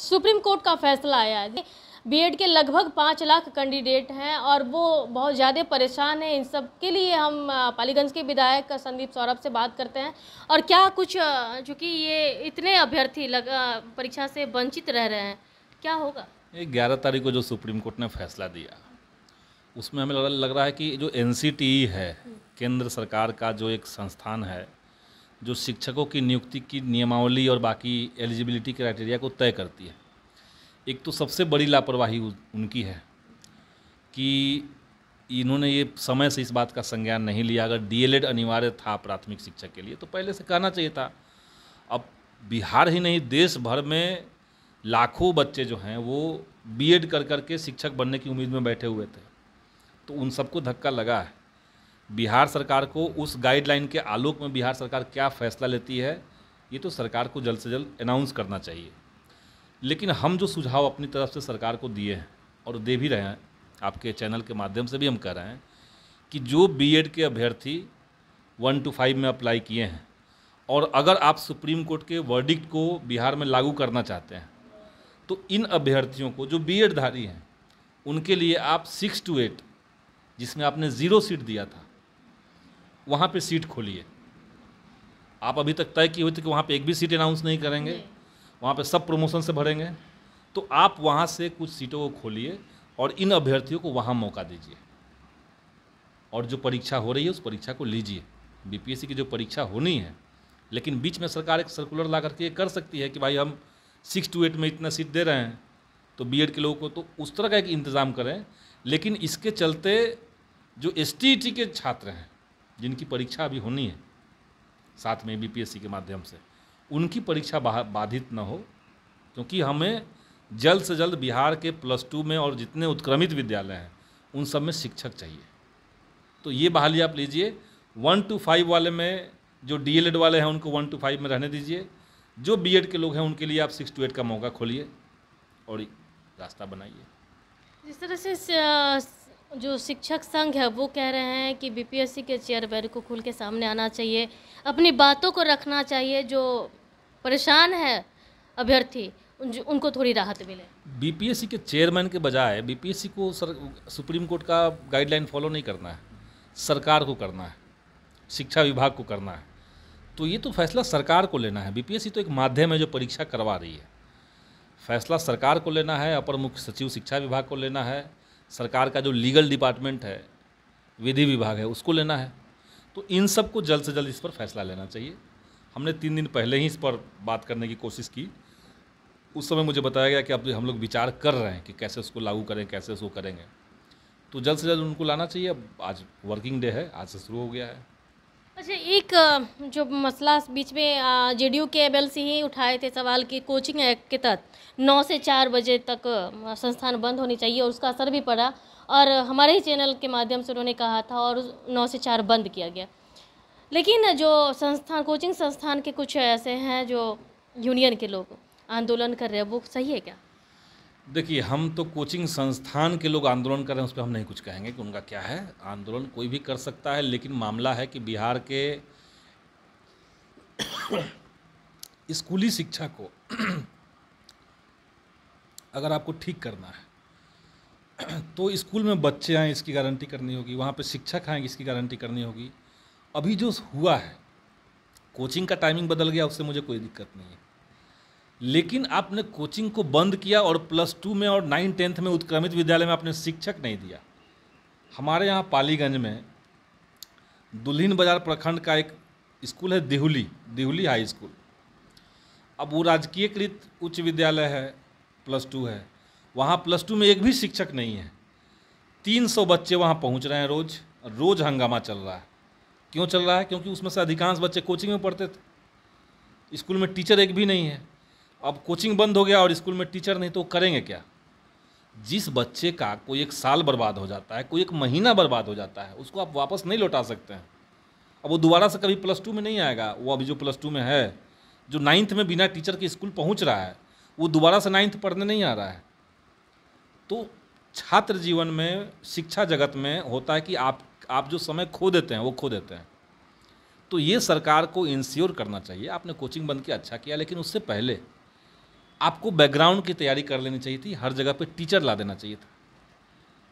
Supreme court का फैसला आया है। बीएड के लगभग 5 लाख कैंडिडेट हैं और वो बहुत ज़्यादा परेशान हैं। इन सब के लिए हम पालीगंज के विधायक संदीप सौरभ से बात करते हैं और क्या कुछ चूँकि ये इतने अभ्यर्थी परीक्षा से वंचित रह रहे हैं, क्या होगा? 11 तारीख को जो सुप्रीम कोर्ट ने फैसला दिया उसमें हमें लग रहा है कि जो एनसीटीई है, केंद्र सरकार का जो एक संस्थान है जो शिक्षकों की नियुक्ति की नियमावली और बाकी एलिजिबिलिटी क्राइटेरिया को तय करती है, एक तो सबसे बड़ी लापरवाही उनकी है कि इन्होंने ये समय से इस बात का संज्ञान नहीं लिया। अगर डीएलएड अनिवार्य था प्राथमिक शिक्षक के लिए तो पहले से कहना चाहिए था। अब बिहार ही नहीं, देश भर में लाखों बच्चे जो हैं वो बीएड कर करके शिक्षक बनने की उम्मीद में बैठे हुए थे, तो उन सबको धक्का लगा है। बिहार सरकार को उस गाइडलाइन के आलोक में बिहार सरकार क्या फ़ैसला लेती है ये तो सरकार को जल्द से जल्द अनाउंस करना चाहिए। लेकिन हम जो सुझाव अपनी तरफ से सरकार को दिए हैं और दे भी रहे हैं, आपके चैनल के माध्यम से भी हम कह रहे हैं कि जो बीएड के अभ्यर्थी 1 to 5 में अप्लाई किए हैं और अगर आप सुप्रीम कोर्ट के वर्डिक्ट को बिहार में लागू करना चाहते हैं तो इन अभ्यर्थियों को जो बीएड धारी हैं उनके लिए आप 6 to 8 जिसमें आपने 0 सीट दिया था वहाँ पे सीट खोलिए। आप अभी तक तय किए हुए थे कि वहाँ पे एक भी सीट अनाउंस नहीं करेंगे, वहाँ पे सब प्रमोशन से भरेंगे, तो आप वहाँ से कुछ सीटों को खोलिए और इन अभ्यर्थियों को वहाँ मौका दीजिए और जो परीक्षा हो रही है उस परीक्षा को लीजिए। बीपीएससी की जो परीक्षा होनी है, लेकिन बीच में सरकार एक सर्कुलर ला करके ये कर सकती है कि भाई हम 6 to 8 में इतना सीट दे रहे हैं तो बीएड के लोगों को तो उस तरह का एक इंतज़ाम करें। लेकिन इसके चलते जो एसटीईटी के छात्र हैं जिनकी परीक्षा अभी होनी है साथ में बीपीएससी के माध्यम से, उनकी परीक्षा बाधित न हो, क्योंकि हमें जल्द से जल्द बिहार के +2 में और जितने उत्क्रमित विद्यालय हैं उन सब में शिक्षक चाहिए। तो ये बहाली आप लीजिए। 1 to 5 वाले में जो डीएलएड वाले हैं उनको 1 to 5 में रहने दीजिए। जो बीएड के लोग हैं उनके लिए आप 6 to 8 का मौका खोलिए और रास्ता बनाइए। जिस तरह से जो शिक्षक संघ है वो कह रहे हैं कि बीपीएससी के चेयरमैन को खुल के सामने आना चाहिए, अपनी बातों को रखना चाहिए, जो परेशान है अभ्यर्थी उनको थोड़ी राहत मिले। बीपीएससी के चेयरमैन के बजाय बीपीएससी को सुप्रीम कोर्ट का गाइडलाइन फॉलो नहीं करना है, सरकार को करना है, शिक्षा विभाग को करना है। तो ये तो फैसला सरकार को लेना है। बीपीएससी तो एक माध्यम है जो परीक्षा करवा रही है। फैसला सरकार को लेना है, अपर मुख्य सचिव शिक्षा विभाग को लेना है, सरकार का जो लीगल डिपार्टमेंट है, विधि विभाग है, उसको लेना है। तो इन सब को जल्द से जल्द इस पर फैसला लेना चाहिए। हमने 3 दिन पहले ही इस पर बात करने की कोशिश की। उस समय मुझे बताया गया कि अब हम लोग विचार कर रहे हैं कि कैसे उसको लागू करें, कैसे उसको करेंगे। तो जल्द से जल्द उनको लाना चाहिए। अब आज वर्किंग डे है, आज से शुरू हो गया है। अच्छा, एक जो मसला बीच में जेडीयू के एमएलसी ही उठाए थे सवाल कि कोचिंग एक्ट के तहत 9 से 4 बजे तक संस्थान बंद होनी चाहिए और उसका असर भी पड़ा और हमारे ही चैनल के माध्यम से उन्होंने कहा था और 9 से 4 बंद किया गया। लेकिन जो संस्थान कोचिंग संस्थान के कुछ ऐसे हैं जो यूनियन के लोग आंदोलन कर रहे हैं, वो सही है क्या? देखिए, हम तो कोचिंग संस्थान के लोग आंदोलन कर रहे हैं उस पर हम नहीं कुछ कहेंगे कि उनका क्या है। आंदोलन कोई भी कर सकता है, लेकिन मामला है कि बिहार के स्कूली शिक्षा को अगर आपको ठीक करना है तो स्कूल में बच्चे आएँ इसकी गारंटी करनी होगी, वहाँ पे शिक्षक आएँ इसकी गारंटी करनी होगी। अभी जो हुआ है, कोचिंग का टाइमिंग बदल गया, उससे मुझे कोई दिक्कत नहीं है, लेकिन आपने कोचिंग को बंद किया और +2 में और 9, 10th में उत्क्रमित विद्यालय में आपने शिक्षक नहीं दिया। हमारे यहाँ पालीगंज में दुल्हिन बाजार प्रखंड का एक स्कूल है, दिहुली हाई स्कूल। अब वो राजकीयकृत उच्च विद्यालय है, +2 है, वहाँ +2 में एक भी शिक्षक नहीं है। 300 बच्चे वहाँ पहुँच रहे हैं रोज़ हंगामा चल रहा है। क्यों चल रहा है? क्योंकि उसमें से अधिकांश बच्चे कोचिंग में पढ़ते थे। स्कूल में टीचर एक भी नहीं है। अब कोचिंग बंद हो गया और स्कूल में टीचर नहीं, तो करेंगे क्या? जिस बच्चे का कोई 1 साल बर्बाद हो जाता है, कोई 1 महीना बर्बाद हो जाता है, उसको आप वापस नहीं लौटा सकते हैं। अब वो दोबारा से कभी +2 में नहीं आएगा। वो अभी जो +2 में है, जो 9th में बिना टीचर के स्कूल पहुंच रहा है, वो दोबारा से 9th पढ़ने नहीं आ रहा है। तो छात्र जीवन में, शिक्षा जगत में होता है कि आप जो समय खो देते हैं वो खो देते हैं। तो ये सरकार को इंश्योर करना चाहिए। आपने कोचिंग बंद किया, अच्छा किया, लेकिन उससे पहले आपको बैकग्राउंड की तैयारी कर लेनी चाहिए थी, हर जगह पे टीचर ला देना चाहिए था।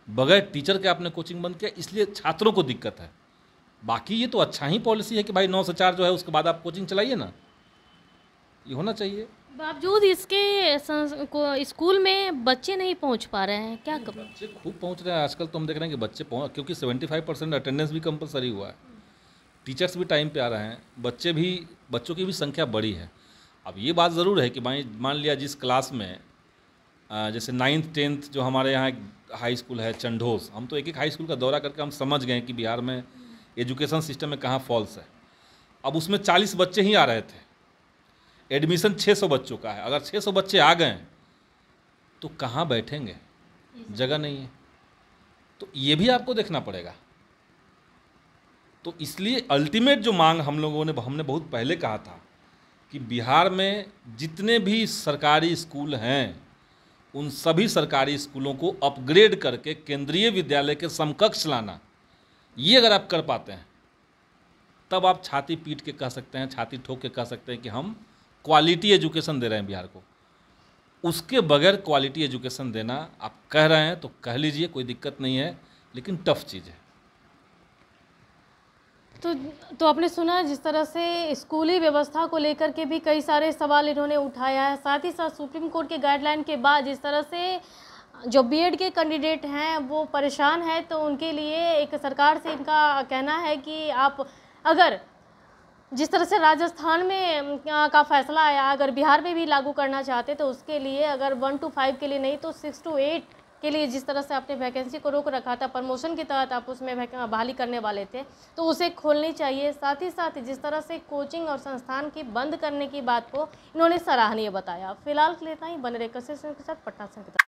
बगैर टीचर के आपने कोचिंग बंद किया, इसलिए छात्रों को दिक्कत है। बाकी ये तो अच्छा ही पॉलिसी है कि भाई 9 से 4 जो है उसके बाद आप कोचिंग चलाइए ना, ये होना चाहिए। बावजूद इसके स्कूल में बच्चे नहीं पहुंच पा रहे हैं, क्या करें? बच्चे खूब पहुंच रहे हैं आजकल, तो हम देख रहे हैं कि बच्चे क्योंकि 75% अटेंडेंस भी कंपलसरी हुआ है, टीचर्स भी टाइम पे आ रहे हैं, बच्चों की भी संख्या बड़ी है। अब ये बात ज़रूर है कि भाई मान लिया जिस क्लास में जैसे 9th 10th जो हमारे यहाँ एक हाई स्कूल है चंडोस, हम तो एक एक हाई स्कूल का दौरा करके हम समझ गए कि बिहार में एजुकेशन सिस्टम में कहाँ फॉल्स है। अब उसमें 40 बच्चे ही आ रहे थे, एडमिशन 600 बच्चों का है। अगर 600 बच्चे आ गए तो कहाँ बैठेंगे, जगह नहीं है। तो ये भी आपको देखना पड़ेगा। तो इसलिए अल्टीमेट जो मांग हमने बहुत पहले कहा था कि बिहार में जितने भी सरकारी स्कूल हैं उन सभी सरकारी स्कूलों को अपग्रेड करके केंद्रीय विद्यालय के समकक्ष लाना, ये अगर आप कर पाते हैं तब आप छाती पीट के कह सकते हैं, छाती ठोक के कह सकते हैं कि हम क्वालिटी एजुकेशन दे रहे हैं बिहार को। उसके बगैर क्वालिटी एजुकेशन देना आप कह रहे हैं तो कह लीजिए, कोई दिक्कत नहीं है, लेकिन टफ चीज़ है। तो आपने सुना जिस तरह से स्कूली व्यवस्था को लेकर के भी कई सारे सवाल इन्होंने उठाया है। साथ ही साथ सुप्रीम कोर्ट के गाइडलाइन के बाद जिस तरह से जो बीएड के कैंडिडेट हैं वो परेशान है, तो उनके लिए एक सरकार से इनका कहना है कि आप अगर जिस तरह से राजस्थान में का फैसला आया, अगर बिहार में भी लागू करना चाहते तो उसके लिए अगर 1 to 5 के लिए नहीं तो 6 to 8 के लिए जिस तरह से आपने वैकेंसी को रोक रखा था, प्रमोशन के तहत आप उसमें बहाली करने वाले थे, तो उसे खोलनी चाहिए। साथ ही साथ जिस तरह से कोचिंग और संस्थान की बंद करने की बात को इन्होंने सराहनीय बताया। फिलहाल के लिए इतना ही। बने रहे कशिश के साथ पटना से।